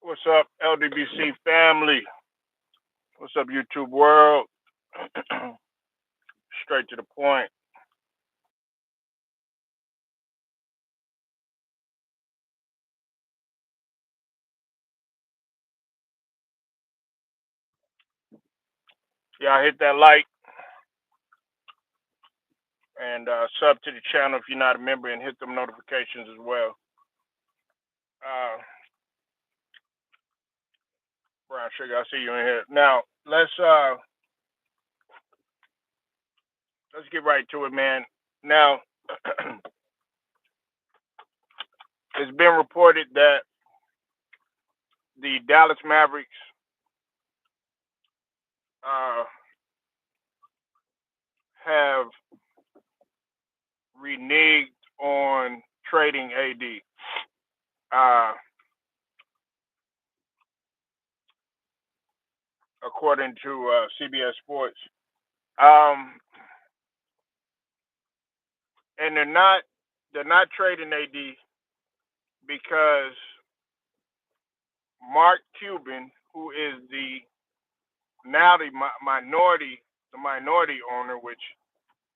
What's up, LDBC family? What's up, YouTube world? Straight to the point. Y'all hit that like and sub to the channel if you're not a member and hit them notifications as well. Uh, Brown Sugar, I see you in here. Now, let's get right to it, man. Now, it's been reported that the Dallas Mavericks uh, have reneged on trading AD. Uh, According to CBS Sports. Um, and they're not trading AD because Mark Cuban, who is now the minority owner, which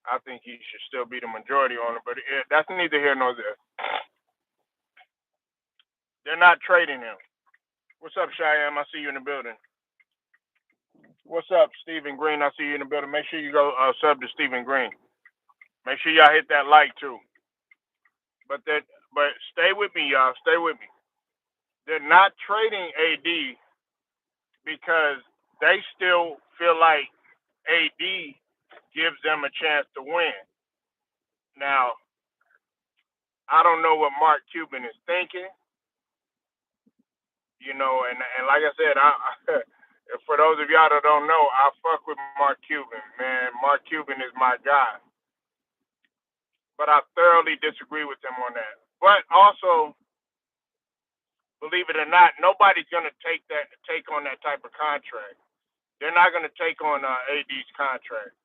I think he should still be the majority owner, but that's neither here nor there. They're not trading him. What's up, Cheyenne? I see you in the building. What's up, Stephen Green? I see you in the building. Make sure you go sub to Stephen Green. Make sure y'all hit that like too. But stay with me, y'all. Stay with me. They're not trading AD because they still feel like AD gives them a chance to win. Now, I don't know what Mark Cuban is thinking, and like I said, for those of y'all that don't know, I fuck with Mark Cuban, man. Mark Cuban is my guy, but I thoroughly disagree with him on that. But also, believe it or not, nobody's gonna take on that type of contract. They're not gonna take on AD's contract.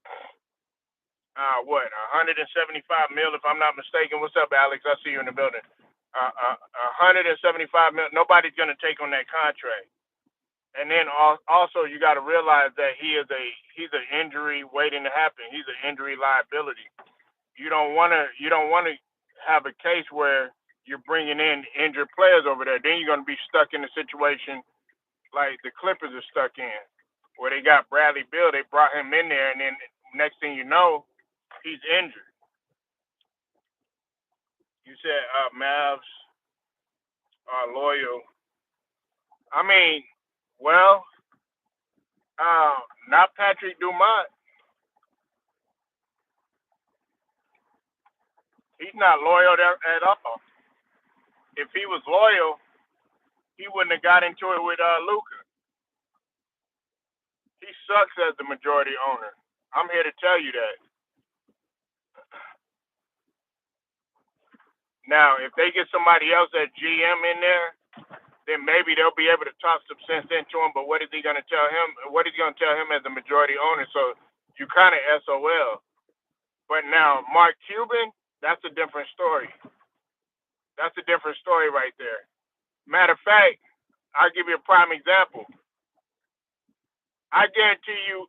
What, 175 mil, if I'm not mistaken. What's up, Alex? I see you in the building. 175 mil. Nobody's gonna take on that contract. And then also, you got to realize that he's an injury waiting to happen. He's an injury liability. You don't want to have a case where you're bringing in injured players over there. Then you're gonna be stuck in a situation like the Clippers are stuck in, where they got Bradley Beal. They brought him in there, and then next thing you know, he's injured. You said Mavs are loyal. I mean, well, uh, not Patrick Dumont. He's not loyal at all. If he was loyal, he wouldn't have got into it with Luka. He sucks as the majority owner. I'm here to tell you that. Now, if they get somebody else at GM in there, then maybe they'll be able to talk some sense into him. But what is he going to tell him? What is he going to tell him as the majority owner? So you kind of SOL. But now, Mark Cuban, that's a different story. That's a different story right there. Matter of fact, I'll give you a prime example. I guarantee you,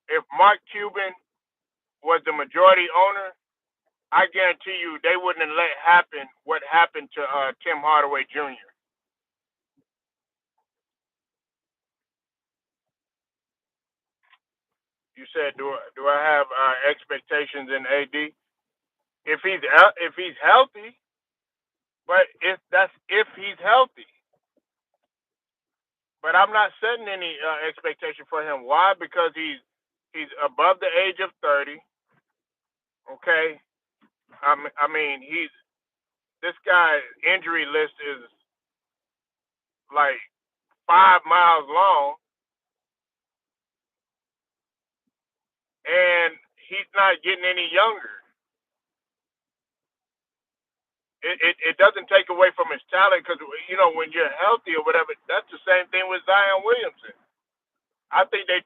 if Mark Cuban was the majority owner, I guarantee you they wouldn't have let happen what happened to Tim Hardaway Jr. You said, do I have expectations in AD? If he's healthy, but if that's if he's healthy, but I'm not setting any expectation for him. Why? Because he's above the age of 30. Okay, I mean he's this guy injury list is like 5 miles long, and he's not getting any younger. It doesn't take away from his talent because when you're healthy or whatever, that's the same thing with Zion Williamson. I think I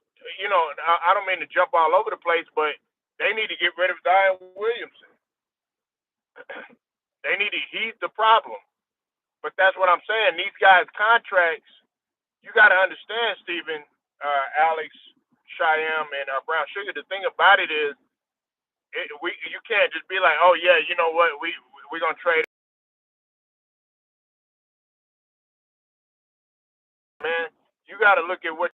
don't mean to jump all over the place, but they need to get rid of Zion Williamson. He's the problem. But that's what I'm saying. These guys' contracts, you got to understand, Stephen, Alex, Shyam, and Brown Sugar. The thing about it is, you can't just be like, oh yeah, you know what, we're gonna trade, man. You got to look at what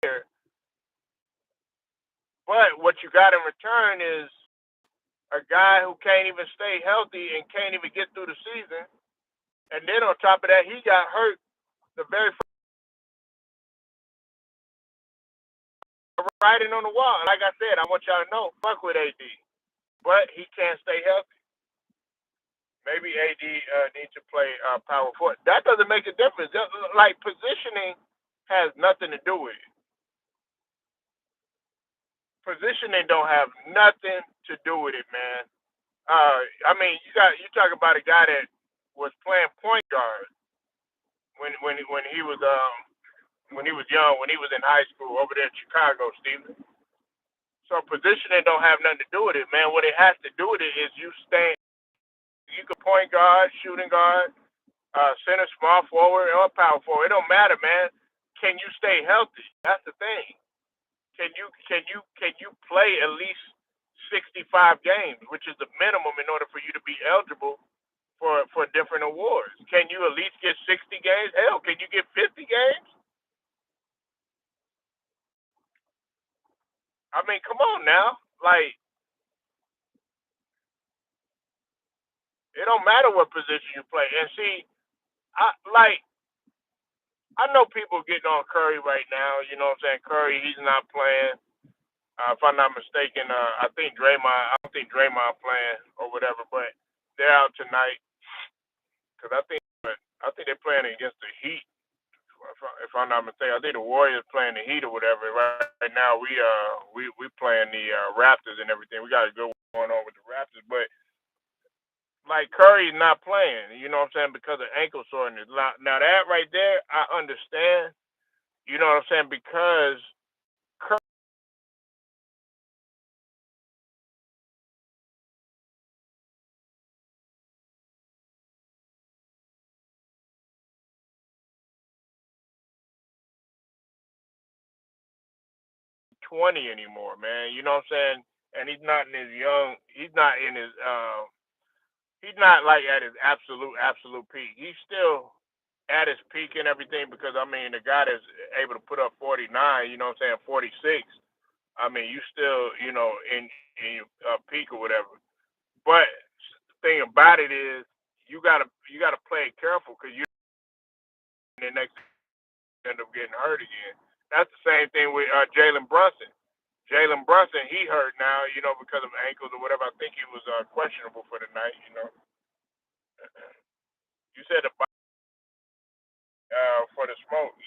here. But what you got in return is a guy who can't even stay healthy and can't even get through the season. And then on top of that, he got hurt the very first writing on the wall. And like I said, I want y'all to know, fuck with AD. But he can't stay healthy. Maybe AD needs to play power forward. That doesn't make a difference. Like positioning has nothing to do with it. Positioning don't have nothing to do with it, man. I mean, you talk about a guy that was playing point guard when he was young, when he was in high school over there in Chicago, Stephen. So positioning don't have nothing to do with it, man. What it has to do with it is you staying. You can point guard, shooting guard, center, small forward, or power forward. It don't matter, man. Can you stay healthy? That's the thing. Can you play at least 65 games, which is the minimum in order for you to be eligible for different awards? Can you at least get 60 games? Hell, can you get 50 games? I mean, come on now. Like, it don't matter what position you play. And see, I like I know people getting on Curry right now. You know what I'm saying? Curry, he's not playing. If I'm not mistaken, I think Draymond. I don't think Draymond playing or whatever, but they're out tonight because I think they're playing against the Heat. If I'm not mistaken, I think the Warriors playing the Heat or whatever. Right now, we playing the Raptors and everything. We got a good one going on with the Raptors, but like Curry's not playing. You know what I'm saying, because of ankle soreness. Now that right there, I understand. You know what I'm saying, because Curry 20 anymore, man. You know what I'm saying, and he's not in his young. He's not in his. He's not like at his absolute peak. He's still at his peak and everything because I mean the guy that's able to put up 49, you know what I'm saying, 46. I mean you still in your peak or whatever. But the thing about it is you gotta play it careful because you the next end up getting hurt again. That's the same thing with Jalen Brunson. Jalen Brunson, he hurt now, because of ankles or whatever. I think he was questionable for the night. You said for the smoke.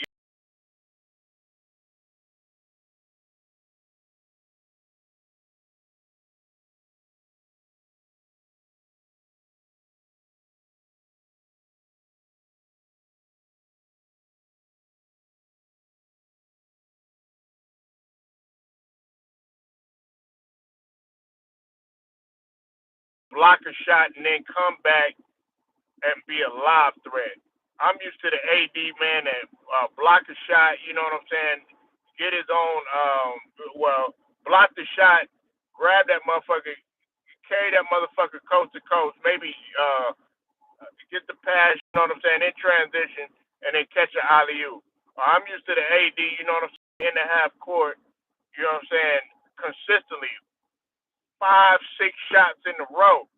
Block a shot and then come back and be a live threat. I'm used to the AD man that block a shot. You know what I'm saying? Get his own. Block the shot, grab that motherfucker, carry that motherfucker coast to coast. Maybe get the pass. You know what I'm saying? In transition, and then catch an alley oop. I'm used to the AD. You know what I'm saying? In the half court. You know what I'm saying? Consistently, 5, 6 shots in a row.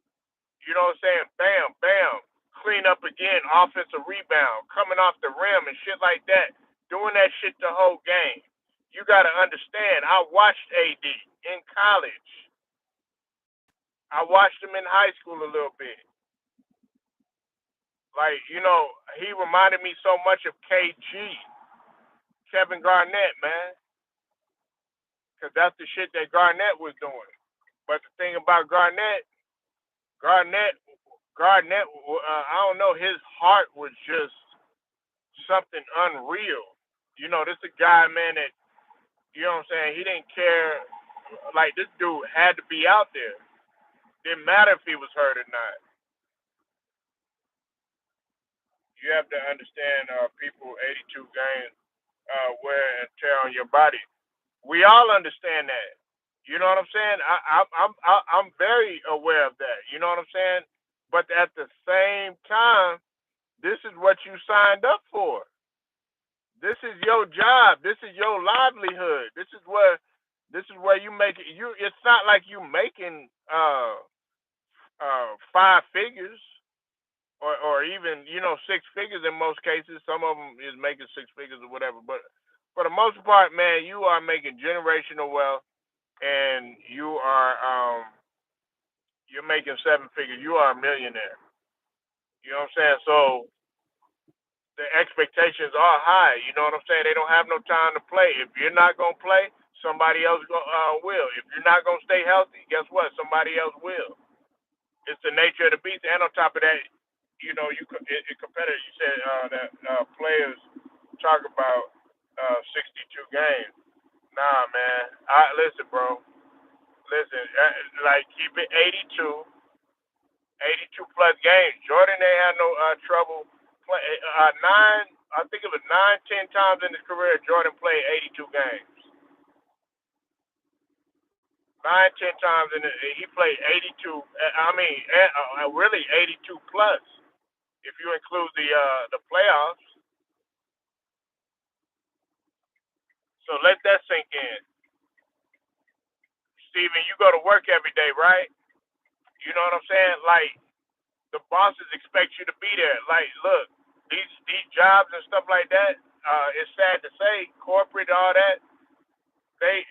You know what I'm saying? Bam, bam. Clean up again, offensive rebound, coming off the rim and shit like that. Doing that shit the whole game. You got to understand, I watched AD in college. I watched him in high school a little bit. Like, he reminded me so much of KG. Kevin Garnett, man, because that's the shit that Garnett was doing. But the thing about Garnett, Garnett, I don't know, his heart was just something unreal. You know, this a guy, man, that you know what I'm saying. He didn't care. Like this dude had to be out there. Didn't matter if he was hurt or not. You have to understand, people, 82 games, wear and tear on your body. We all understand that. You know what I'm saying? I'm very aware of that. You know what I'm saying? But at the same time, this is what you signed up for. This is your job. This is your livelihood. This is where you make it. You it's not like you making five figures or even six figures in most cases. Some of them is making six figures or whatever. But for the most part, man, you are making generational wealth, and you're making seven figures. You are a millionaire. You know what I'm saying? So the expectations are high. You know what I'm saying? They don't have no time to play. If you're not gonna play, somebody else will. If you're not gonna stay healthy, guess what? Somebody else will. It's the nature of the beast. And on top of that, competitors. You said that players talk about 62 games. Nah, man. Listen, bro. Listen, like keep it 82, 82 plus games. Jordan ain't had no trouble play. Nine, I think it was 9, 10 times in his career. Jordan played 82 games. 9, 10 times he played 82. I mean, really 82 plus if you include the playoffs. So let that sink in. Steven, you go to work every day, right? You know what I'm saying? Like the bosses expect you to be there. Like, look, these jobs and stuff like that. It's sad to say, corporate, all that. They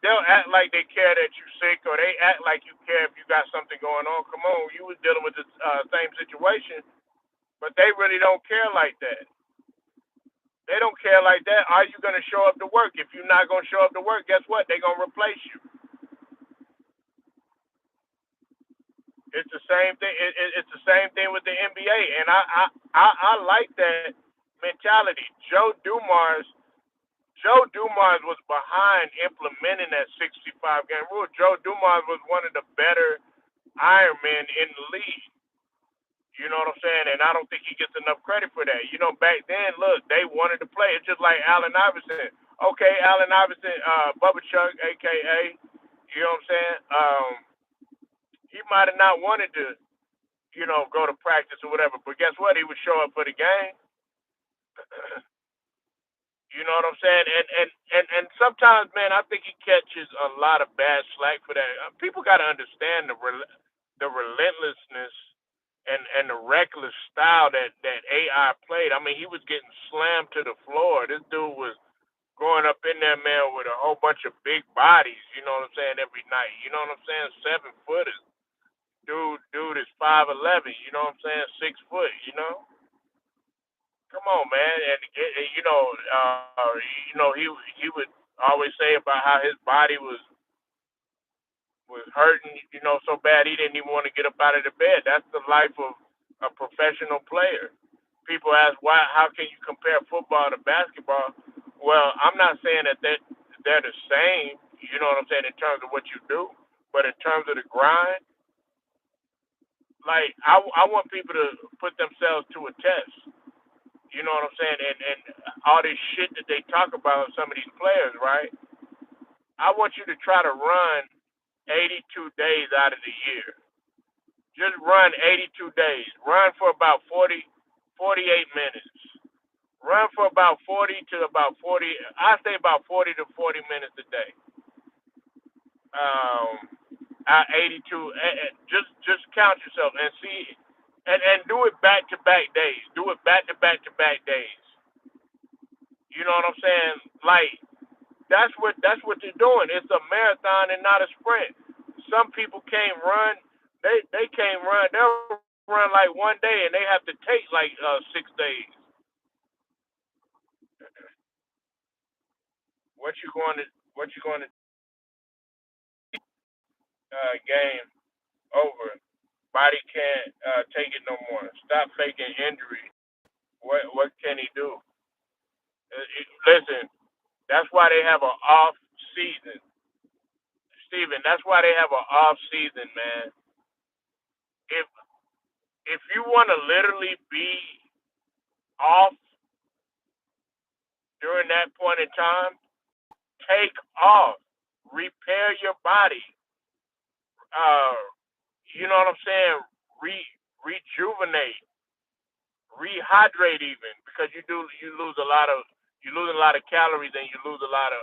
they'll act like they care that you sick, or they act like you care if you got something going on. Come on, you was dealing with the same situation, but they really don't care like that. They don't care like that. Are you gonna show up to work? If you're not gonna show up to work, guess what? They're gonna replace you. It's the same thing. It's the same thing with the NBA, and I like that mentality. Joe Dumars was behind implementing that 65 game rule. Joe Dumars was one of the better Ironmen in the league. You know what I'm saying? And I don't think he gets enough credit for that. You know, back then, look, they wanted to play. It's just like Allen Iverson. Okay, Allen Iverson, Bubba Chuck, aka, you know what I'm saying? He might have not wanted to, go to practice or whatever. But guess what? He would show up for the game. You know what I'm saying? And sometimes, man, I think he catches a lot of bad slack for that. People got to understand the relentlessness and the reckless style that AI played. I mean, he was getting slammed to the floor. This dude was going up in there, man, with a whole bunch of big bodies. You know what I'm saying? Every night. You know what I'm saying? 7 footers. Dude is 5'11". You know what I'm saying? 6 foot. You know. Come on, man, and he would always say about how his body was hurting, so bad he didn't even want to get up out of the bed. That's the life of a professional player. People ask why, how can you compare football to basketball? Well, I'm not saying that they're the same. You know what I'm saying in terms of what you do, but in terms of the grind, like I want people to put themselves to a test. You know what I'm saying? And all this shit that they talk about some of these players, right? I want you to try to run 82 days out of the year. Just run 82 days. Run for about 40, 48 minutes. Run for about 40 to about 40. I say about 40 to 40 minutes a day. 82. Just count yourself and see, and do it back to back days. Do it back to back to back days. You know what I'm saying? Like that's what they're doing. It's a marathon and not a sprint. Some people can't run. They can't run. They'll run like one day and they have to take like 6 days. what you going to game over? Body can't take it no more. Stop faking injury. What can he do? Listen, that's why they have an off season, Steven. That's why they have an off season, man. If you want to literally be off during that point in time, take off, repair your body. Uh, you know what I'm saying? Rejuvenate, rehydrate, even because you lose a lot of calories and you lose a lot of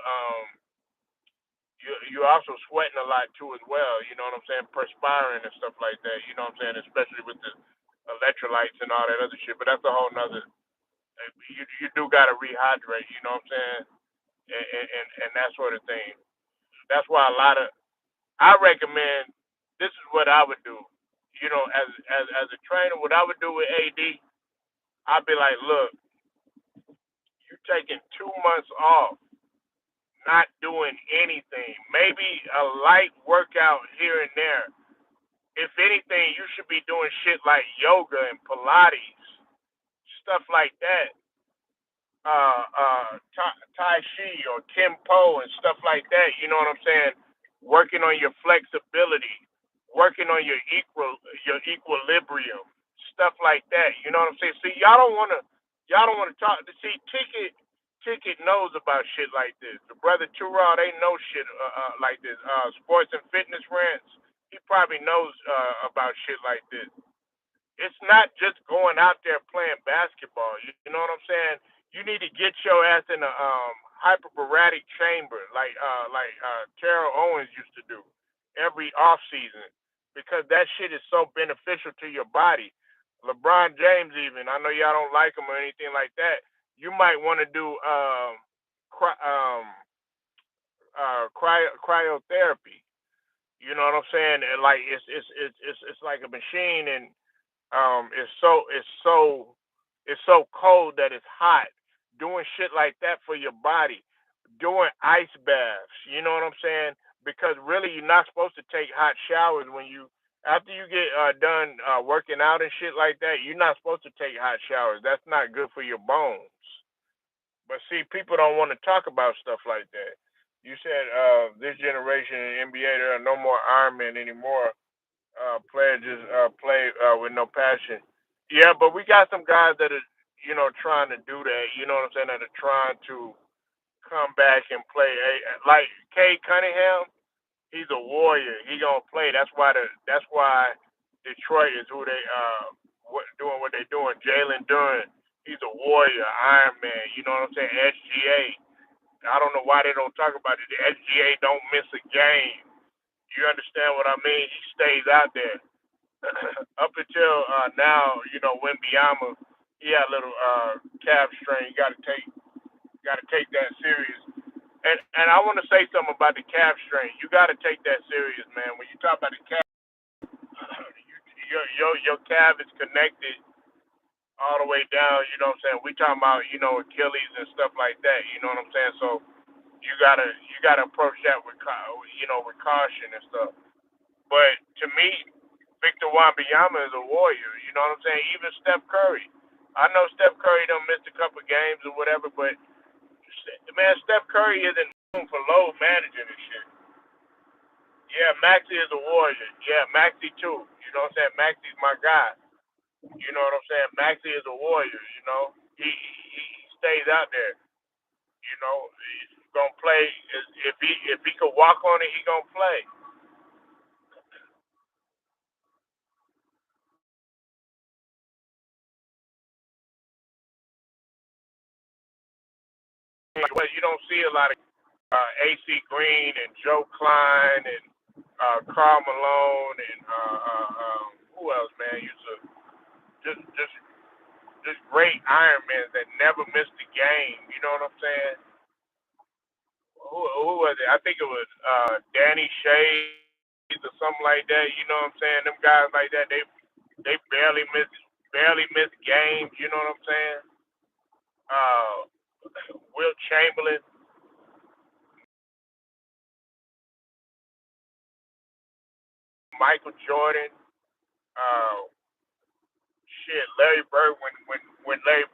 you're also sweating a lot too as well. You know what I'm saying? Perspiring and stuff like that. You know what I'm saying? Especially with the electrolytes and all that other shit. But that's a whole nother. You do gotta rehydrate. You know what I'm saying? And that sort of thing. That's why a lot of I recommend. This is what I would do. You know, as a trainer, what I would do with AD, I'd be like, look, you taking 2 months off, not doing anything. Maybe a light workout here and there. If anything, you should be doing shit like yoga and Pilates, stuff like that. Tai Chi or Kempo and stuff like that. You know what I'm saying? Working on your flexibility, working on your equilibrium, stuff like that. You know what I'm saying? See, y'all don't wanna talk. See, Ticket knows about shit like this. The brother Tural, they know shit like this. Sports and fitness rants. He probably knows about shit like this. It's not just going out there playing basketball. You know what I'm saying? You need to get your ass in a hyperbaric chamber like Terrell Owens used to do every off season because that shit is so beneficial to your body. LeBron James, even I know y'all don't like him or anything like that. You might want to do cry, cryotherapy. You know what I'm saying? And like it's like a machine and it's so cold that it's hot. Doing shit like that for your body, doing ice baths. You know what I'm saying? Because really, you're not supposed to take hot showers when you after you get done working out and shit like that. You're not supposed to take hot showers. That's not good for your bones. But see, people don't want to talk about stuff like that. You said this generation in NBA there are no more Iron Men anymore. Players just play with no passion. Yeah, but we got some guys that are, trying to do that. You know what I'm saying? That are trying to come back and play. Like Cade Cunningham, he's a warrior. He gonna play. That's why Detroit is who they doing what they're doing. Jalen Duren, he's a warrior, Iron Man. You know what I'm saying? SGA. I don't know why they don't talk about it. The SGA don't miss a game. You understand what I mean? He stays out there. Up until now, Wimbyama, he had a little calf strain. You got to take that serious. And I want to say something about the calf strain. You got to take that serious, man. When you talk about the calf, your calf is connected all the way down. You know what I'm saying? We talking about Achilles and stuff like that. You know what I'm saying? So you gotta approach that with with caution and stuff. But to me, Victor Wembanyama is a warrior. You know what I'm saying? Even Steph Curry. I know Steph Curry done missed a couple games or whatever, but man, Steph Curry isn't known for load managing and shit. Yeah, Maxie is a warrior. Yeah, Maxie too. You know what I'm saying? Maxie's my guy. You know what I'm saying? Maxie is a warrior. He stays out there. He's gonna play. If he could walk on it, he gonna play. But you don't see a lot of AC Green and Joe Klein and Carl Malone and who else, man? Used to just great Iron Men that never missed a game. You know what I'm saying? Who was it? I think it was Danny Shades or something like that. You know what I'm saying? Them guys like that, they barely miss games. You know what I'm saying? Uh, Will Chamberlain. Michael Jordan, uh, Larry Bird when Larry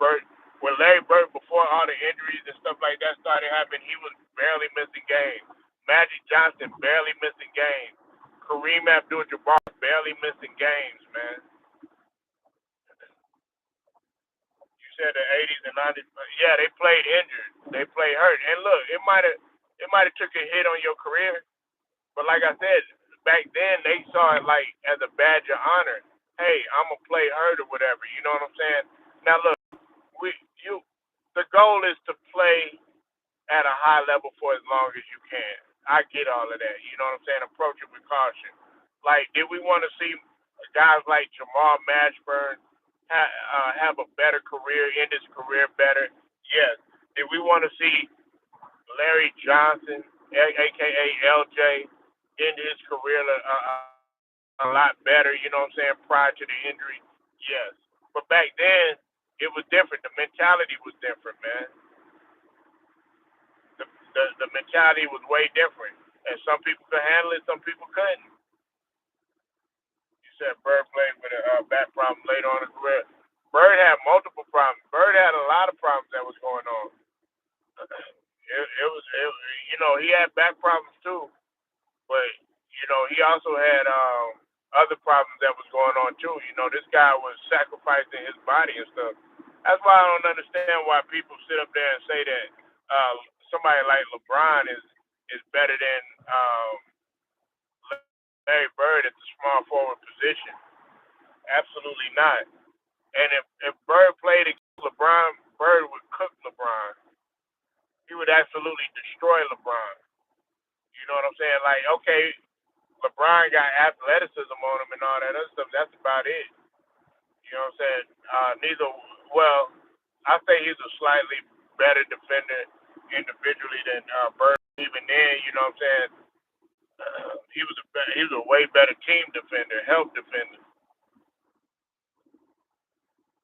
Bird before all the injuries and stuff like that started happening, he was barely missing games. Magic Johnson barely missing games. Kareem Abdul-Jabbar barely missing games, man. You said the 80s and 90s, yeah, they played injured, they played hurt, and look, it might have took a hit on your career, but like I said, back then they saw it like as a badge of honor. Hey, I'm gonna play hurt or whatever. You know what I'm saying? Now look, we you the goal is to play at a high level for as long as you can. I get all of that. You know what I'm saying? Approach it with caution. Like, did we want to see guys like Jamal Mashburn have a better career, end his career better? Yes. Did we want to see Larry Johnson, aka LJ, end his career a lot better? You know what I'm saying? Prior to the injury, yes. But back then, it was different. The mentality was different, man. The mentality was way different. And some people could handle it, some people couldn't. You said Bird played with a back problem later on in his career. Bird had multiple problems. Bird had a lot of problems that was going on. He had back problems too, but he also had other problems that was going on too. This guy was sacrificing his body and stuff. That's why I don't understand why people sit up there and say that somebody like LeBron is better than Larry Bird at the small forward position. Absolutely not. And if Bird played against LeBron, Bird would cook LeBron. He would absolutely destroy LeBron. You know what I'm saying? Like, okay, LeBron got athleticism on him and all that other stuff. That's about it. You know what I'm saying? Well, I say he's a slightly better defender individually than Bird. Even then, you know what I'm saying? He was a way better team defender, help defender.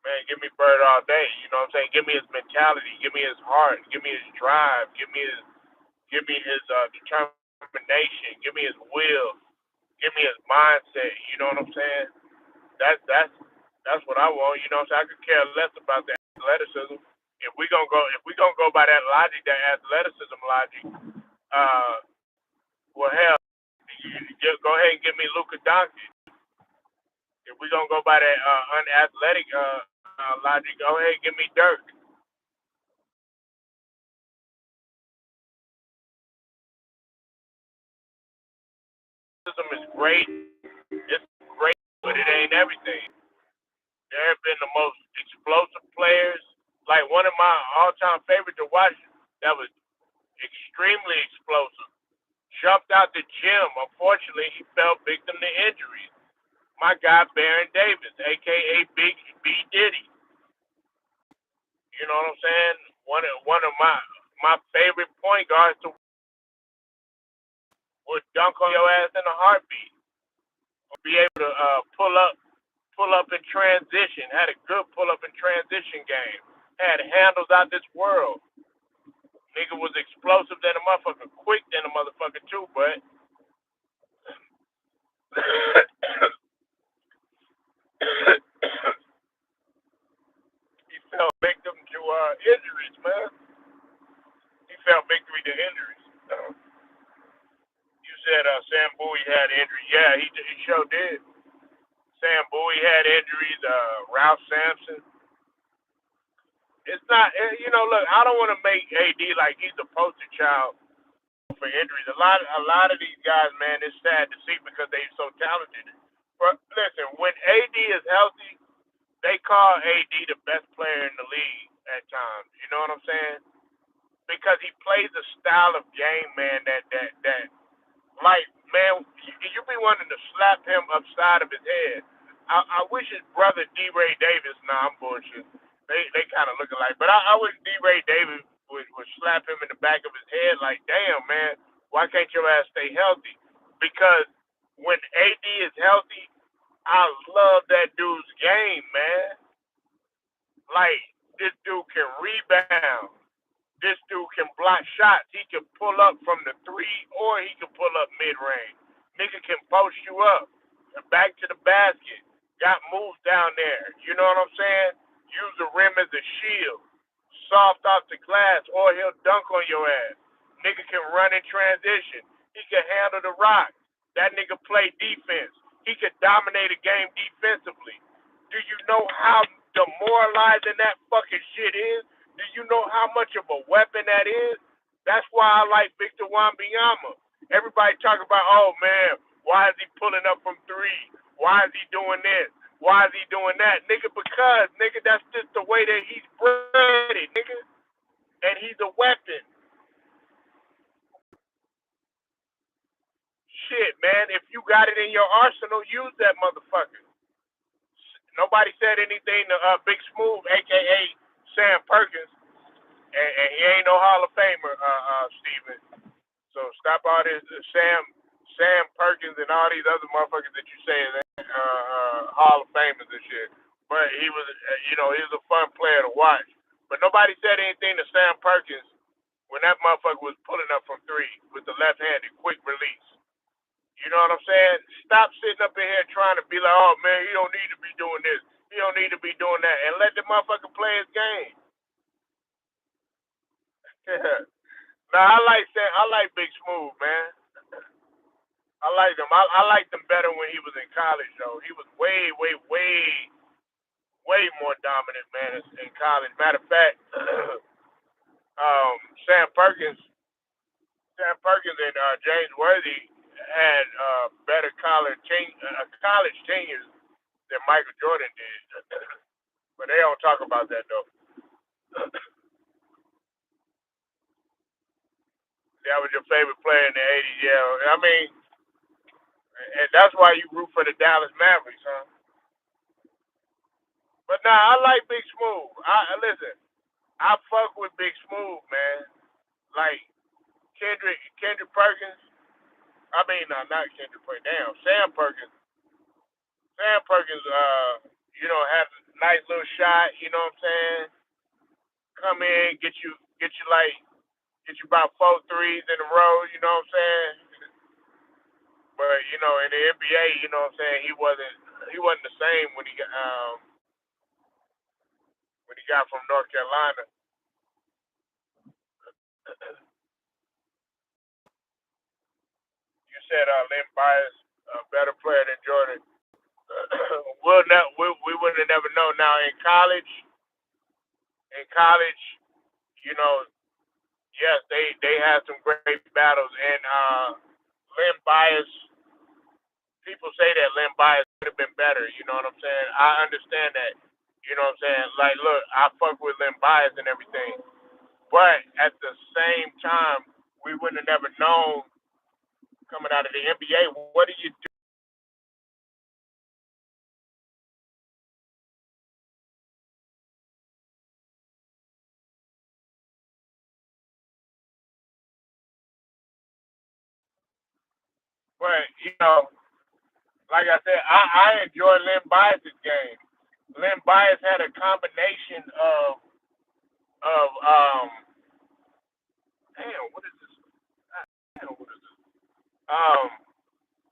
Man, give me Bird all day. You know what I'm saying? Give me his mentality, give me his heart, give me his drive, give me his determination, give me his will, give me his mindset. You know what I'm saying? That's what I want. You know what I'm saying? I could care less about the athleticism. If we gonna go by that logic, that athleticism logic, uh, well hell, you just go ahead and give me Luka Doncic. If we gonna go by that unathletic logic, go ahead and give me Dirk. Athleticism is great. It's great, but it ain't everything. There have been the most explosive players. Like one of my all-time favorite to watch that was extremely explosive. Jumped out the gym. Unfortunately, he fell victim to injuries. My guy Baron Davis, aka Big B Diddy. You know what I'm saying? One of my favorite point guards to would dunk on your ass in a heartbeat. Or be able to pull up in transition. Had a good pull up in transition game. Had handles out this world. Nigga was explosive than a motherfucker, quick than a motherfucker too, but he fell victim to injuries, man. He fell victim to injuries. You said Sam Bowie had injuries. Yeah, he sure did. Sam Bowie had injuries. Ralph Sampson. It's not, look, I don't want to make AD like he's a poster child for injuries. A lot of these guys, man, it's sad to see because they're so talented. But listen, when AD is healthy, they call AD the best player in the league at times. You know what I'm saying? Because he plays a style of game, man, that like, man, you be wanting to slap him upside of his head. I wish his brother D. Ray Davis. Nah, I'm bullshit. They kind of look alike, but I wish D. Ray Davis would slap him in the back of his head. Like, damn, man, why can't your ass stay healthy? Because when AD is healthy, I love that dude's game, man. Like, this dude can rebound. This dude can block shots. He can pull up from the three or he can pull up mid range. Nigga can post you up. back to the basket, got moves down there. You know what I'm saying? Use the rim as a shield, soft off the glass, or he'll dunk on your ass. Nigga can run in transition. He can handle the rock. That nigga play defense. He could dominate a game defensively. Do you know how demoralizing that fucking shit is? Do you know how much of a weapon that is? That's why I like Victor Wembanyama. Everybody talk about, oh man, why is he pulling up from three? Why is he doing this? Why is he doing that? Nigga, because, nigga, that's just the way that he's bred it, nigga. And he's a weapon. Shit, man, if you got it in your arsenal, use that motherfucker. Nobody said anything to Big Smooth, aka Sam Perkins, and he ain't no Hall of Famer, Steven. So stop all this Sam Perkins and all these other motherfuckers that you say Hall of Famers and shit. But he was, he was a fun player to watch. But nobody said anything to Sam Perkins when that motherfucker was pulling up from three with the left-handed quick release. You know what I'm saying? Stop sitting up in here trying to be like, oh man, he don't need to be doing this. He don't need to be doing that. And let the motherfucker play his game. Nah, I like Big Smooth, man. I liked him. I liked him better when he was in college though. He was way, way, way, way more dominant, man, in college. Matter of fact, Sam Perkins and James Worthy had better college tenures than Michael Jordan did. But they don't talk about that though. That was your favorite player in the '80s, yeah. I mean, and that's why you root for the Dallas Mavericks, huh? But nah, I like Big Smooth. I listen. I fuck with Big Smooth, man. Like Kendrick Perkins. I mean, no, not Kendrick Perkins. Damn, Sam Perkins. Sam Perkins, has a nice little shot. You know what I'm saying? Come in, get you about four threes in a row. You know what I'm saying? But in the NBA, you know what I'm saying? He wasn't the same when he got from North Carolina. You said Lynn Bias a better player than Jordan. We would have never known. Now in college, you know, yes, they had some great battles, and Lynn Bias. People say that Lynn Bias could have been better. You know what I'm saying? I understand that. You know what I'm saying? Like, look, I fuck with Lynn Bias and everything, but at the same time, we wouldn't have never known coming out of the NBA. What do you do? But like I said, I enjoy Lynn Bias's game. Lynn Bias had a combination of damn, what is this? Damn, what is this?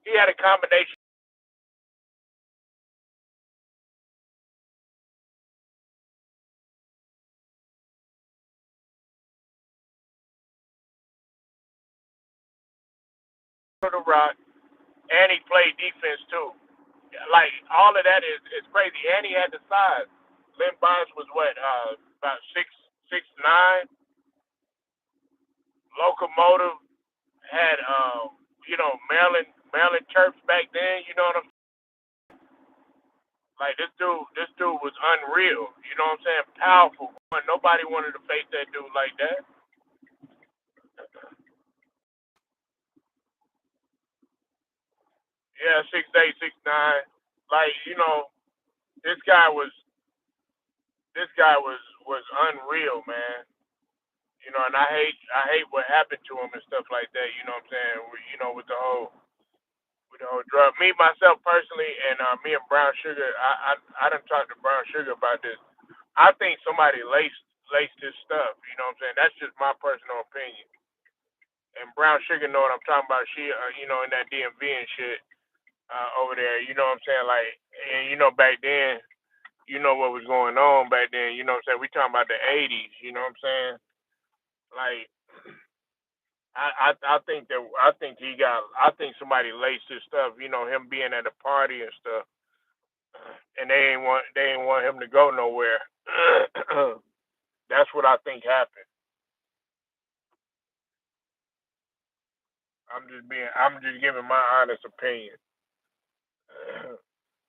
He had a combination of the rock, and he played defense too. Like all of that is crazy, and he had the size. Lynn Bias was what about 6'9", locomotive. Had Maryland Terps back then. You know what I'm like? This dude was unreal. You know what I'm saying? Powerful. Nobody wanted to face that dude like that. Yeah, 6'8", 6'9". Like this guy was this guy was unreal, man. And I hate what happened to him and stuff like that. You know what I'm saying? With the whole drug. Me myself personally, and me and Brown Sugar, I done talked to Brown Sugar about this. I think somebody laced this stuff. You know what I'm saying? That's just my personal opinion. And Brown Sugar know what I'm talking about. She, in that DMV and shit. over there. You know what I'm saying? Like, and back then, what was going on back then. You know what I'm saying? We talking about the '80s. You know what I'm saying? Like, I think that I think somebody laced his stuff. Him being at a party and stuff, and they ain't want him to go nowhere. That's what I think happened. I'm just giving my honest opinion.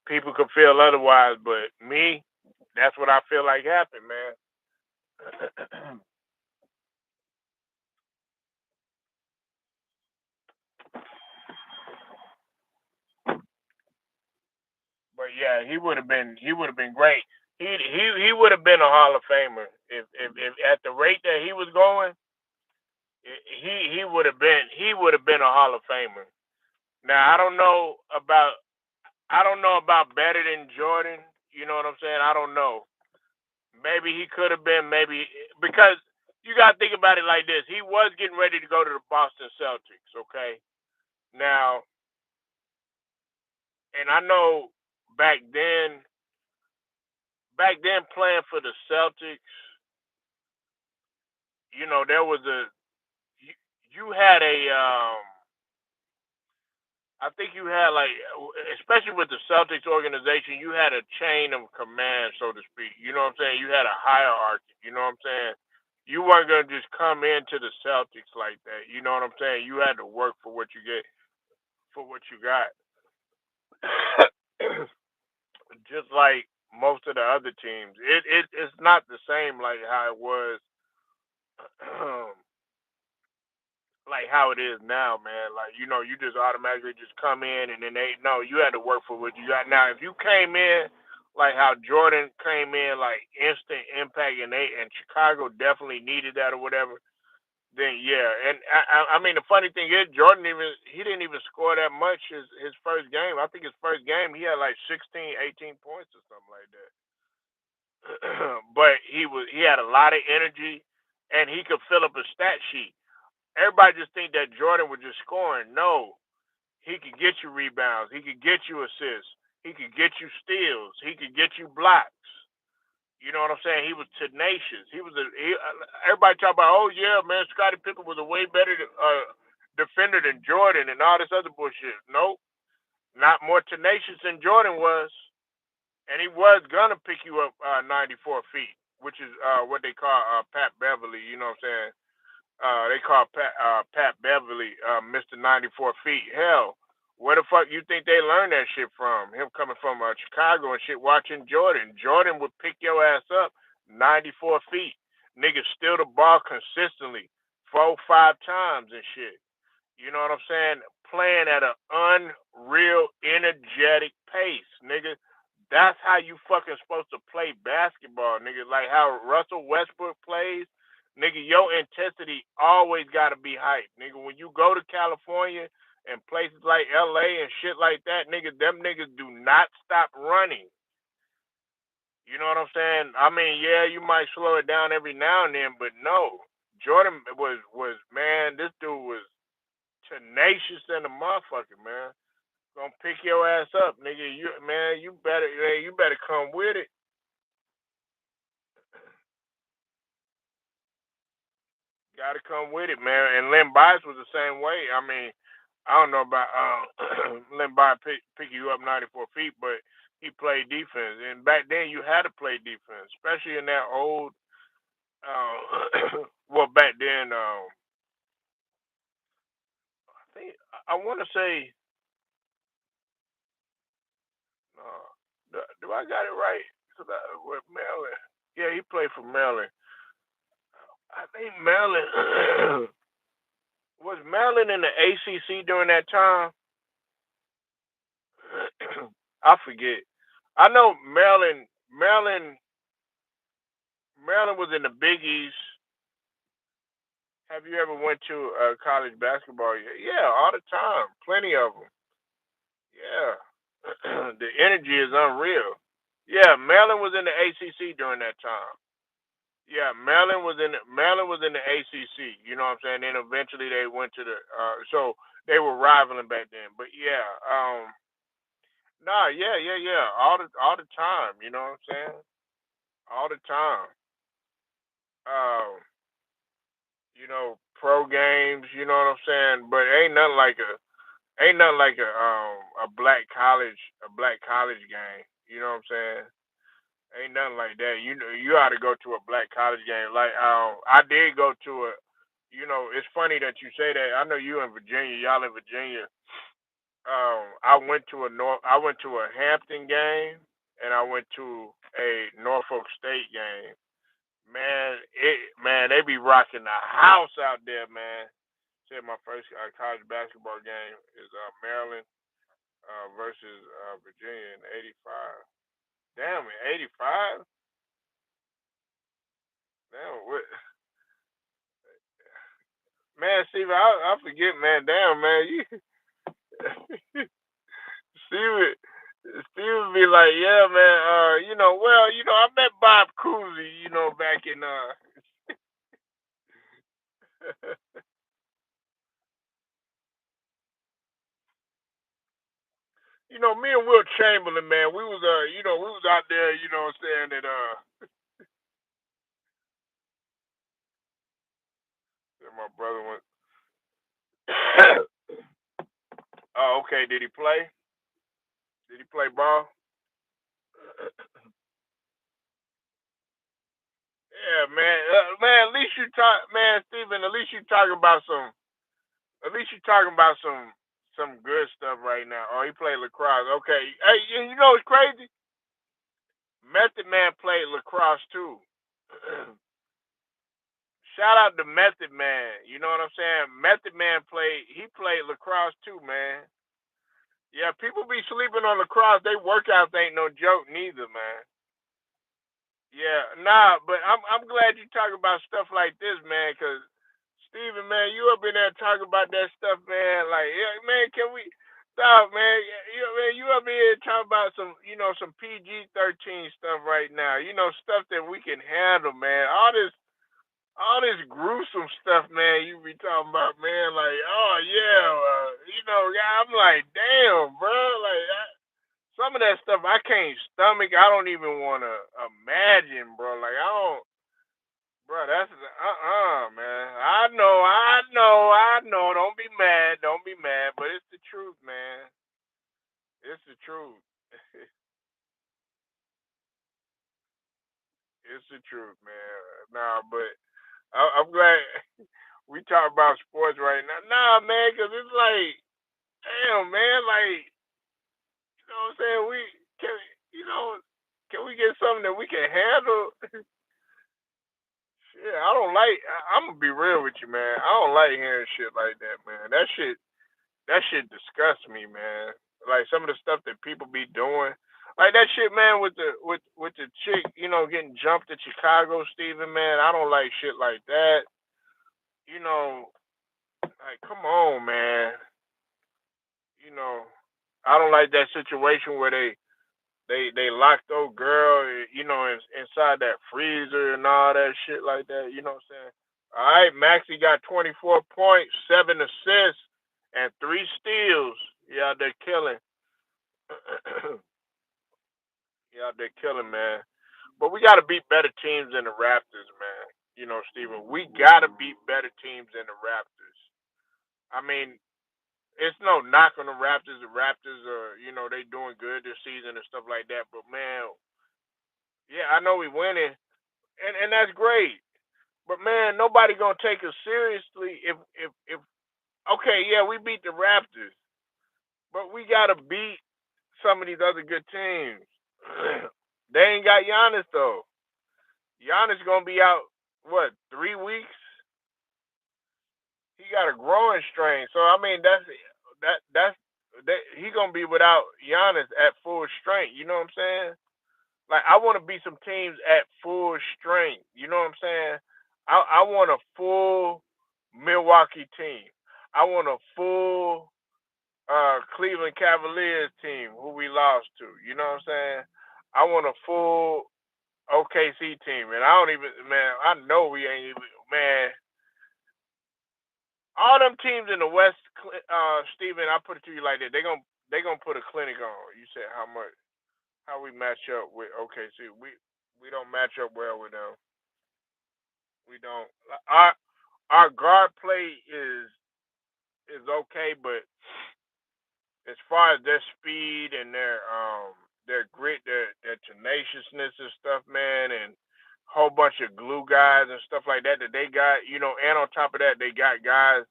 People could feel otherwise, but me, that's what I feel like happened, man. But yeah, he would have been great. He would have been a Hall of Famer if at the rate that he was going, he would have been a Hall of Famer. Now I don't know about better than Jordan. You know what I'm saying? I don't know. Maybe he could have been maybe because you got to think about it like this. He was getting ready to go to the Boston Celtics. Okay, now and I know back then playing for the Celtics, there was you, you had a I think you had like especially with the Celtics organization, you had a chain of command, so to speak. You know what I'm saying? You had a hierarchy. You know what I'm saying? You weren't gonna just come into the Celtics like that. You know what I'm saying? You had to work for what you get for what you got. Just like most of the other teams, it's not the same like how it was like how it is now, man. Like you just automatically just come in and then they no, you had to work for what you got. Now, if you came in like how Jordan came in, like instant impact, and Chicago definitely needed that or whatever. Then yeah, and I mean the funny thing is Jordan he didn't even score that much his first game. I think his first game he had like 16, 18 points or something like that. But he had a lot of energy and he could fill up a stat sheet. Everybody just think that Jordan was just scoring. No, he could get you rebounds. He could get you assists. He could get you steals. He could get you blocks. You know what I'm saying? He was tenacious. Everybody talk about, oh yeah, man, Scottie Pippen was a way better defender than Jordan and all this other bullshit. Nope, not more tenacious than Jordan was, and he was gonna pick you up 94 feet, which is what they call Pat Beverly. You know what I'm saying? They call Pat Beverly Mr. 94 feet. Hell, where the fuck you think they learned that shit from? Him coming from Chicago and shit, watching Jordan. Jordan would pick your ass up 94 feet. Niggas steal the ball consistently, 4, 5 times and shit. You know what I'm saying? Playing at an unreal, energetic pace, nigga. That's how you fucking supposed to play basketball, nigga. Like how Russell Westbrook plays, nigga. Your intensity always gotta be hype, nigga. When you go to California and places like LA and shit like that, nigga, them niggas do not stop running. You know what I'm saying? I mean, yeah, you might slow it down every now and then, but no. Jordan was man, this dude was tenacious than a motherfucker, man. Gonna pick your ass up, nigga. You better come with it. Gotta come with it, man. And Len Bias was the same way. I mean, I don't know about Len Bias pick you up 94 feet, but he played defense. And back then, you had to play defense, especially in that old. Well, back then, I think I want to say, do I got it right? With Maryland, yeah, he played for Maryland. I think Maryland was Maryland in the ACC during that time. I forget. I know Maryland was in the Big East. Have you ever went to college basketball? Yeah, all the time. Plenty of them. Yeah, the energy is unreal. Yeah, Maryland was in the ACC during that time. Yeah, Maryland was in the ACC. You know what I'm saying? Then eventually they went to the so they were rivaling back then. But yeah, Nah, yeah, yeah, yeah. All the time. You know what I'm saying? All the time. Um, pro games. You know what I'm saying? But ain't nothing like a black college game. You know what I'm saying? Ain't nothing like that. You know, you ought to go to a black college game. Like, I did go to a. It's funny that you say that. I know you in Virginia. Y'all in Virginia. I went to a Hampton game, and I went to a Norfolk State game. Man, they be rocking the house out there, man. Said my first college basketball game is Maryland versus Virginia in '85. Damn, in '85. Damn, what? Man, Steve, I forget, man. Damn, man, you Steve, Steve would be like, yeah, man. I met Bob Cousy, back in me and Will Chamberlain, man. We was out there, saying that that my brother went. Oh, okay. Did he play? Did he play ball? Yeah, man. Man, at least you talk, man, Steven. At least you talking about some. At least you talking about some good stuff right now. Oh, he played lacrosse. Okay. Hey, you know what's crazy? Method Man played lacrosse too. Shout out to Method Man. You know what I'm saying? Method Man played lacrosse too, man. Yeah, people be sleeping on lacrosse. They workouts ain't no joke neither, man. Yeah, nah, but I'm glad you talk about stuff like this, man, cause Steven, man, you up in there talking about that stuff, man. Like, yeah, man, can we stop, man? You up in here talking about some PG-13 stuff right now. Stuff that we can handle, man. All this gruesome stuff, man. You be talking about, man. Like, oh yeah, yeah. I'm like, damn, bro. Like, some of that stuff I can't stomach. I don't even want to imagine, bro. Like, I don't. Bro, that's man. I know. Don't be mad. Don't be mad. But it's the truth, man. It's the truth. It's the truth, man. Nah, but I'm glad we talk about sports right now. Nah, man, because it's like, damn, man, like, you know what I'm saying? We can, you know, can we get something that we can handle? Shit, I don't like. I'm gonna be real with you, man. I don't like hearing shit like that, man. That shit disgusts me, man. Like some of the stuff that people be doing, like that shit, man, with the chick, getting jumped at Chicago, Stephen, man. I don't like shit like that. You know, like come on, man. You know, I don't like that situation where they locked old girl, inside that freezer and all that shit like that. You know what I'm saying? All right, Maxie got 24 points, 7 assists, and 3 steals. Yeah, they're killing. Yeah, they're killing, man. But we got to beat better teams than the Raptors, man. Steven, we got to beat better teams than the Raptors. I mean, it's no knock on the Raptors. The Raptors are, they doing good this season and stuff like that. But man, yeah, I know we winning, and that's great. But man, nobody gonna take us seriously if okay, yeah, we beat the Raptors, but we gotta beat some of these other good teams. They ain't got Giannis though. Giannis gonna be out what 3 weeks? He got a growing strain, so I mean that's he gonna be without Giannis at full strength. You know what I'm saying? Like I want to beat some teams at full strength. You know what I'm saying? I want a full Milwaukee team. I want a full Cleveland Cavaliers team who we lost to. You know what I'm saying? I want a full OKC team, and I don't even man. I know we ain't even man. All them teams in the West, Steven. I put it to you like that. they gonna put a clinic on. You said how we match up with OKC. We don't match up well with them. We don't. Our guard play is okay, but as far as their speed and their grit, their tenaciousness and stuff, man, and whole bunch of glue guys and stuff like that that they got, and on top of that, they got guys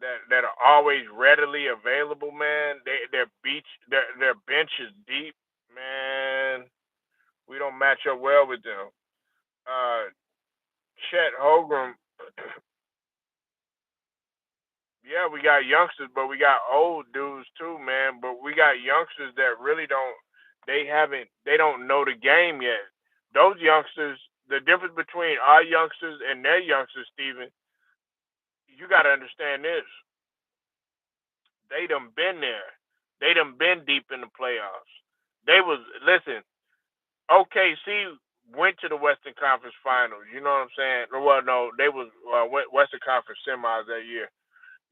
that are always readily available, man. Their bench is deep, man. We don't match up well with them. Uh, Chet Holgram, yeah, we got youngsters, but we got old dudes too, man. But we got youngsters that really don't. They don't know the game yet. Those youngsters, the difference between our youngsters and their youngsters, Steven, you got to understand this. They done been there. They done been deep in the playoffs. They was listen. OKC went to the Western Conference Finals. You know what I'm saying? Well, no, they was Western Conference semis that year.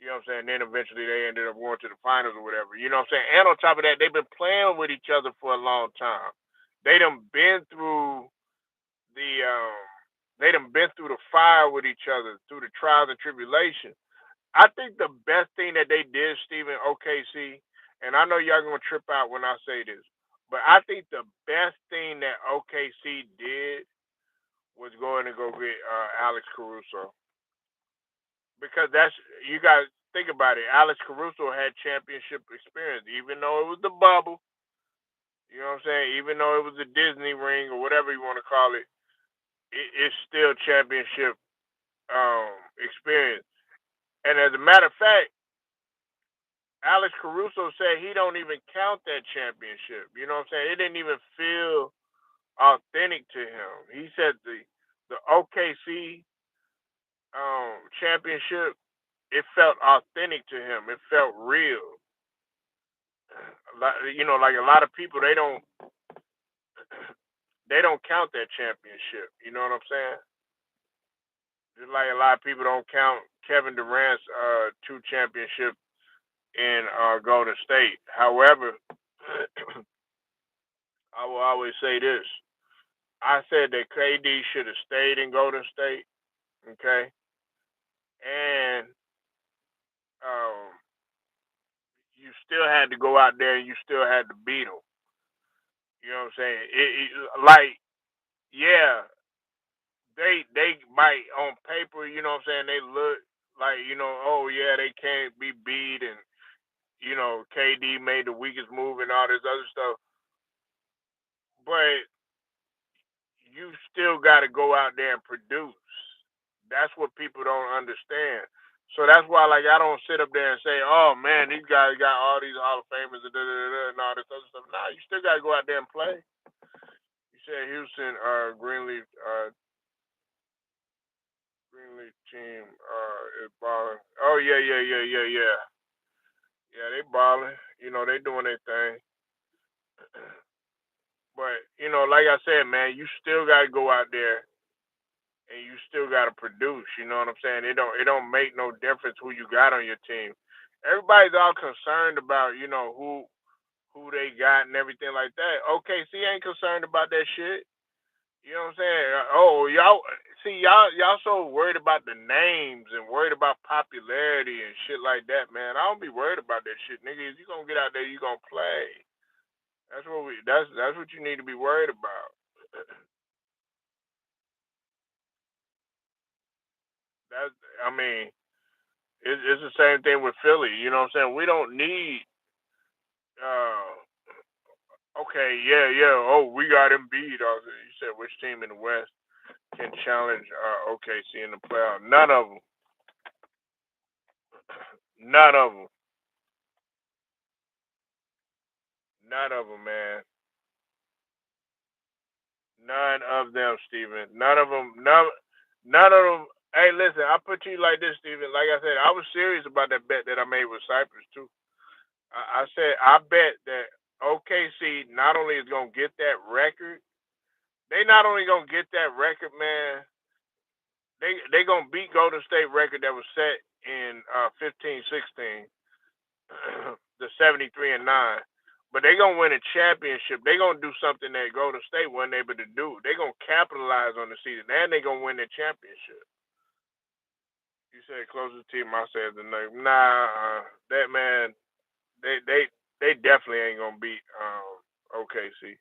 You know what I'm saying? Then eventually they ended up going to the finals or whatever. You know what I'm saying? And on top of that, they've been playing with each other for a long time. They done been through the fire with each other, through the trials and tribulations. I think the best thing that they did, Stephen, OKC, and I know y'all gonna trip out when I say this, but I think the best thing that OKC did was going to go get Alex Caruso, because that's, you guys think about it. Alex Caruso had championship experience, even though it was the bubble. You know what I'm saying? Even though it was a Disney ring or whatever you want to call it, it's still championship experience. And as a matter of fact, Alex Caruso said he don't even count that championship. You know what I'm saying? It didn't even feel authentic to him. He said the OKC championship, it felt authentic to him. It felt real. Like a lot of people, they don't count that championship. You know what I'm saying? Just like a lot of people don't count Kevin Durant's two championships in Golden State. However, I will always say this. I said that KD should have stayed in Golden State, okay? And um, you still had to go out there and you still had to beat them. You know what I'm saying? Like, yeah, they might on paper, you know what I'm saying, they look like, oh yeah, they can't be beat, and KD made the weakest move and all this other stuff. But you still got to go out there and produce. That's what people don't understand. So that's why, like, I don't sit up there and say, "Oh man, these guys got all these Hall of Famers and, and all this other stuff." Nah, you still got to go out there and play. You said Houston, Greenleaf team is balling. Oh yeah, yeah, yeah, yeah, yeah, yeah. They balling. They doing their thing. But like I said, man, you still got to go out there and you still got to produce. You know what I'm saying? It don't make no difference who you got on your team. Everybody's all concerned about who they got and everything like that. OKC ain't concerned about that shit. You know what I'm saying? Oh, y'all see y'all so worried about the names and worried about popularity and shit like that, man. I don't be worried about that shit, nigga. If you gonna get out there, you gonna play. That's what you need to be worried about. That's I mean, it's the same thing with Philly. You know what I'm saying? We don't need. Okay, yeah, yeah. Oh, we got Embiid. You said which team in the West can challenge OKC in the playoffs? None of them. None of them. None of them, man. None of them, Steven. None of them. None of them. Hey, listen. I put to you like this, Steven. Like I said, I was serious about that bet that I made with Cypress too. I said I bet that OKC not only is gonna get that record, they not only gonna get that record, man. They gonna beat Golden State record that was set in 15-16. the 73-9. But they gonna win a championship. They gonna do something that Golden State wasn't able to do. They gonna capitalize on the season, and they gonna win the championship. You said closest team. I said the Nuggets. Nah, that man. They definitely ain't gonna beat OKC.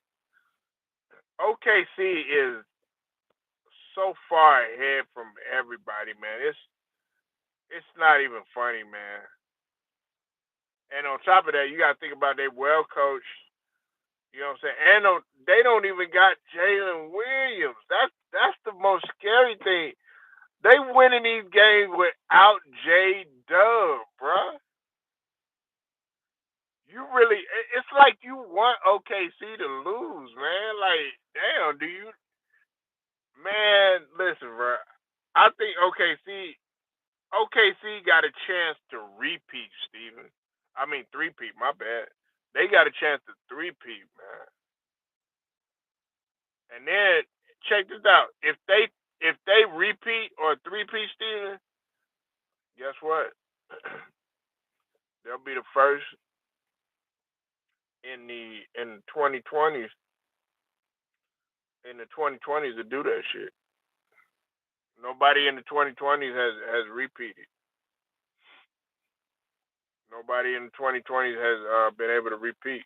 OKC is so far ahead from everybody, man. It's not even funny, man. And on top of that, you got to think about they well coached. You know what I'm saying? And they don't even got Jalen Williams. That's the most scary thing. They winning these games without J Dub, bruh. You really, it's like you want OKC to lose, man. Like, damn, do you, man? Listen, bro. I think OKC got a chance to repeat, Steven. I mean, three-peat, my bad. They got a chance to three-peat, man. And then check this out. If they repeat or three-peat, Steven, guess what? They'll be the first in 2020s in the 2020s to do that shit. Nobody in the 2020s has repeated. Nobody in the 2020s has been able to repeat.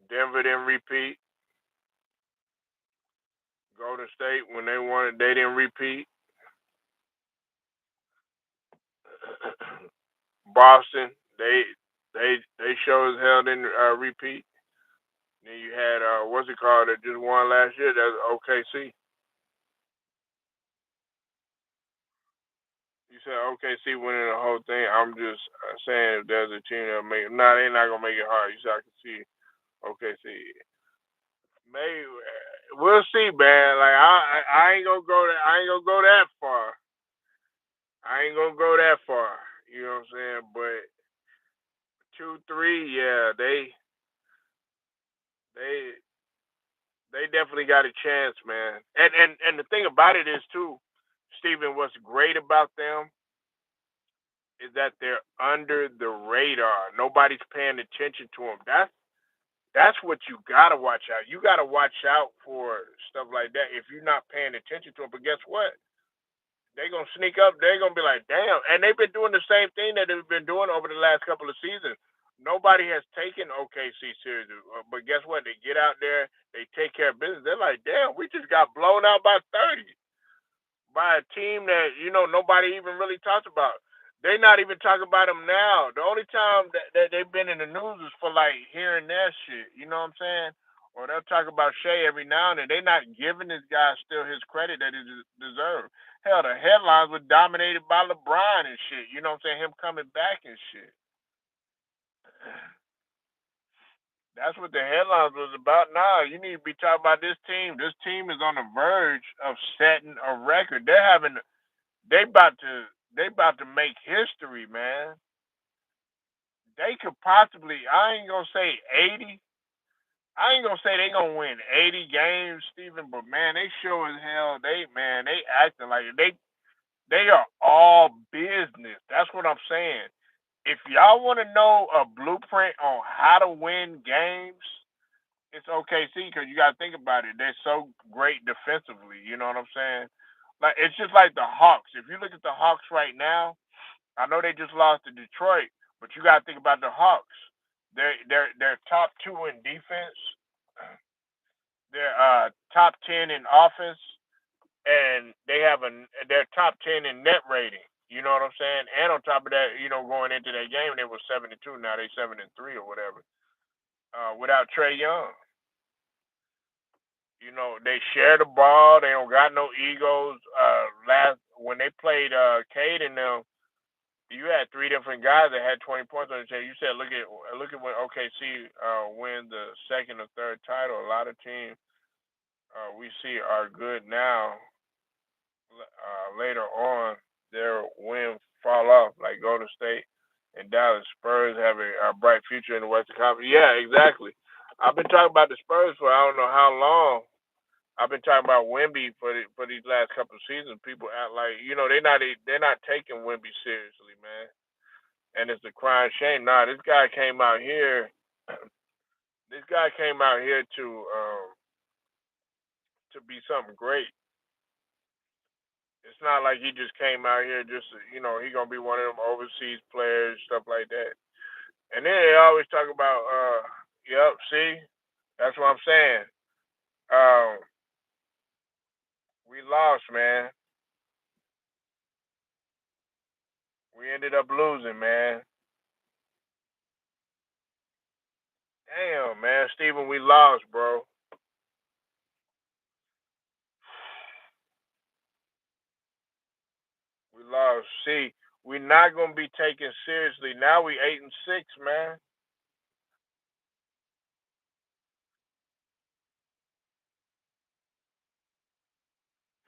Denver didn't repeat. Golden State, when they won it, they didn't repeat. Boston, they sure as hell didn't repeat. Then you had what's it called that just won last year? That's OKC. You said OKC winning the whole thing. I'm just saying if there's a team that make they're not gonna make it hard. You said I can see OKC. Maybe we'll see, man. Like I ain't gonna go that I ain't gonna go that far. I ain't gonna go that far. You know what I'm saying? But 2, 3, yeah, they they definitely got a chance, man. And the thing about it is too, Stephen, what's great about them is that they're under the radar. Nobody's paying attention to them. That's what you gotta watch out. You gotta watch out for stuff like that if you're not paying attention to them. But guess what? They're gonna sneak up. They're gonna be like, damn. And they've been doing the same thing that they've been doing over the last couple of seasons. Nobody has taken OKC serious. But guess what? They get out there, they take care of business. They're like, damn, we just got blown out by 30 by a team that, nobody even really talks about. They're not even talking about them now. The only time that they've been in the news is for like here and there shit. You know what I'm saying? Or they'll talk about Shea every now and then. They're not giving this guy still his credit that he deserves. Hell, the headlines were dominated by LeBron and shit. You know what I'm saying? Him coming back and shit. That's what the headlines was about. Nah, you need to be talking about this team. This team is on the verge of setting a record. They about to make history, man. They could possibly, I ain't gonna say 80. I ain't gonna say they gonna win 80 games, Stephen, but man, they sure as hell they acting like it. They are all business. That's what I'm saying. If y'all want to know a blueprint on how to win games, it's OKC because you got to think about it. They're so great defensively. You know what I'm saying? Like it's just like the Hawks. If you look at the Hawks right now, I know they just lost to Detroit, but you got to think about the Hawks. They're top two in defense. They're top 10 in offense, and they're top 10 in net rating. You know what I'm saying? And on top of that, going into that game, they were 7-2. Now they 7-3 or whatever. Without Trae Young, they share the ball. They don't got no egos. Last when they played Cade and them, you had three different guys that had 20 points on the team. You said look at when OKC win the second or third title. A lot of teams we see are good now. Later on, their wins fall off, like Golden State and Dallas. Spurs have a bright future in the Western Conference. Yeah, exactly. I've been talking about the Spurs for I don't know how long. I've been talking about Wemby for these last couple of seasons. People act like they're not taking Wemby seriously, man. and it's a crying shame. Nah, this guy came out here. This guy came out here to be something great. It's not like he just came out here just he gonna be one of them overseas players, stuff like that. And then they always talk about yep, see, that's what I'm saying. Um, we lost, man. We ended up losing, man. Damn, man, Steven, we lost, bro. We lost. See, we're not gonna be taken seriously. Now we 8-6, man.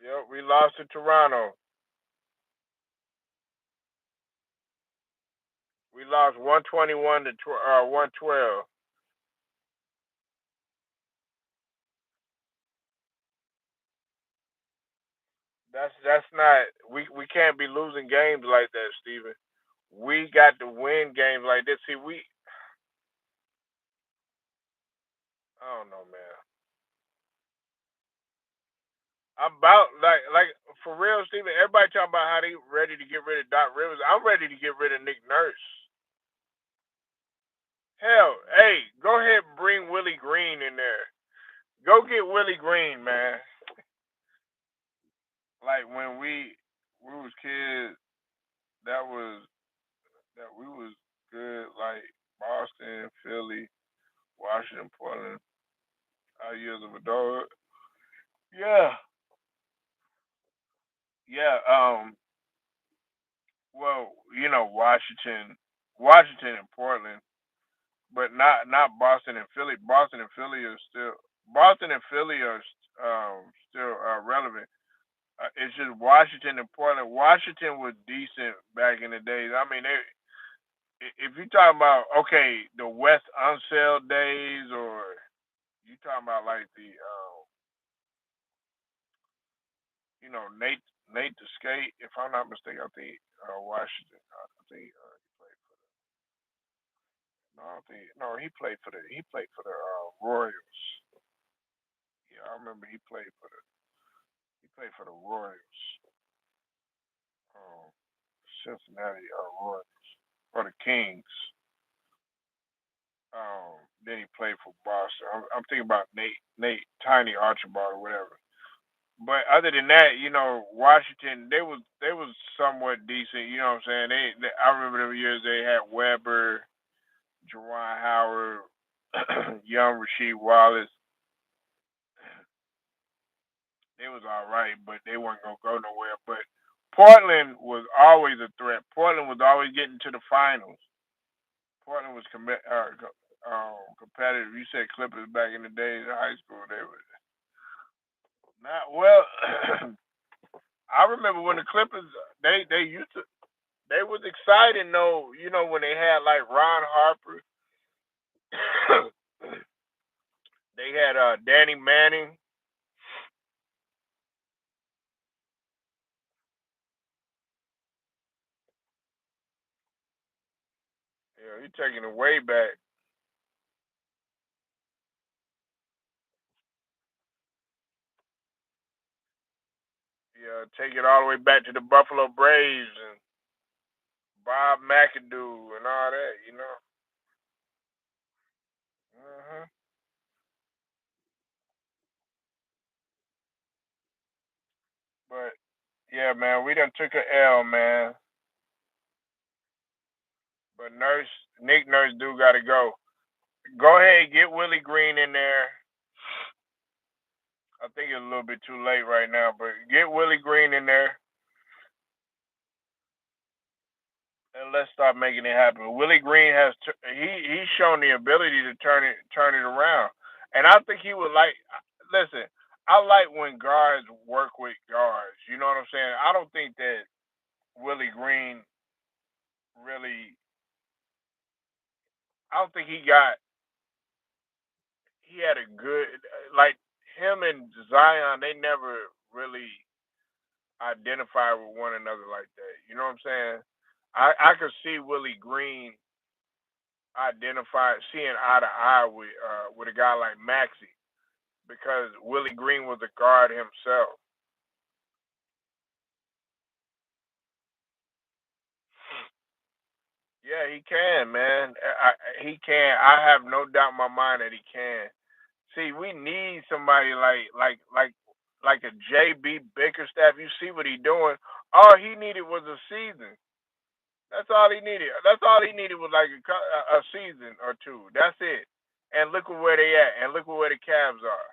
Yep, we lost to Toronto. We lost 121 to 112. That's not we can't be losing games like that, Steven. We got to win games like this. See, I don't know, man. I'm about like for real, Steven. Everybody talking about how they ready to get rid of Doc Rivers. I'm ready to get rid of Nick Nurse. Hell, hey, go ahead and bring Willie Green in there. Go get Willie Green, man. Like when we was kids, that was that we was good. Like Boston, Philly, Washington, Portland. Our years of adulthood. Yeah, yeah. Well, Washington and Portland, but not Boston and Philly. Boston and Philly are still relevant. It's just Washington and Portland. Washington was decent back in the days. I mean, if you talking about the West Unseld days, or you talking about like the Nate the Skate. If I'm not mistaken, I think Washington. I think he played for the. No, I don't think no. He played for the Royals. Yeah, I remember he played for the Royals. Um, Cincinnati Royals or the Kings. Then he played for Boston. I'm thinking about Nate Tiny Archibald or whatever. But other than that, Washington they was somewhat decent. You know what I'm saying? I remember them years they had Weber, Juwan Howard, young Rasheed Wallace. They was all right, but they weren't gonna go nowhere. But Portland was always a threat. Portland was always getting to the finals. Portland was competitive. You said Clippers back in the days of high school. They were not well. I remember when the Clippers they used to they was exciting though. When they had like Ron Harper, they had Danny Manning. Yeah, he taking it way back. Yeah, take it all the way back to the Buffalo Braves and Bob McAdoo and all that. Hmm. But yeah, man, we done took a L, man. But Nick Nurse do got to go. Go ahead, get Willie Green in there. I think it's a little bit too late right now, but get Willie Green in there and let's start making it happen. Willie Green he's shown the ability to turn it around, and I think he would like. Listen, I like when guards work with guards. You know what I'm saying? I don't think that Willie Green really. I don't think he had a good like him and Zion. They never really identify with one another like that. You know what I'm saying? I could see Willie Green seeing eye to eye with a guy like Maxie because Willie Green was a guard himself. Yeah, he can, man. He can. I have no doubt in my mind that he can. See, we need somebody like a JB Bickerstaff. You see what he doing? All he needed was a season. That's all he needed. That's all he needed was like a season or two. That's it. And look at where they at. And look at where the Cavs are.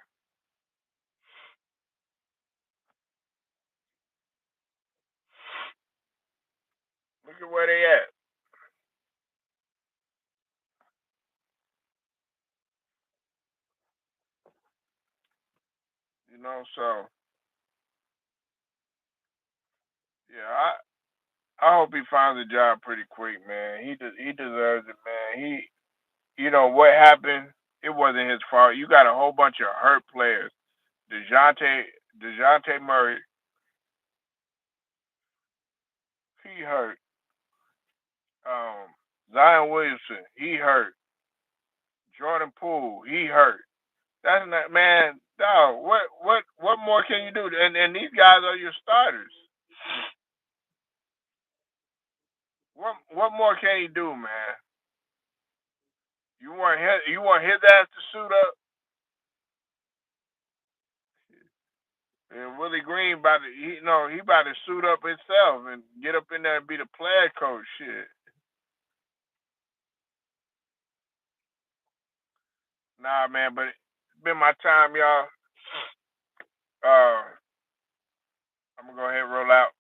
Look at where they at. So yeah, I hope he finds a job pretty quick, man. He deserves it, man. What happened? It wasn't his fault. You got a whole bunch of hurt players. Dejounte Murray, he hurt. Um, Zion Williamson, he hurt. Jordan Poole, he hurt. That's not, man. Dog, what more can you do? And these guys are your starters. What more can he do, man? You want his ass to suit up? And Willie Green he about to suit up himself and get up in there and be the player coach. Shit. Nah, man, but it's been my time, y'all. I'm gonna go ahead and roll out.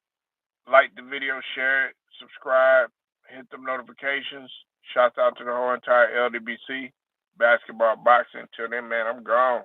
Like the video, share it, subscribe, hit them notifications. Shouts out to the whole entire LDBC basketball boxing. Till then, man, I'm gone.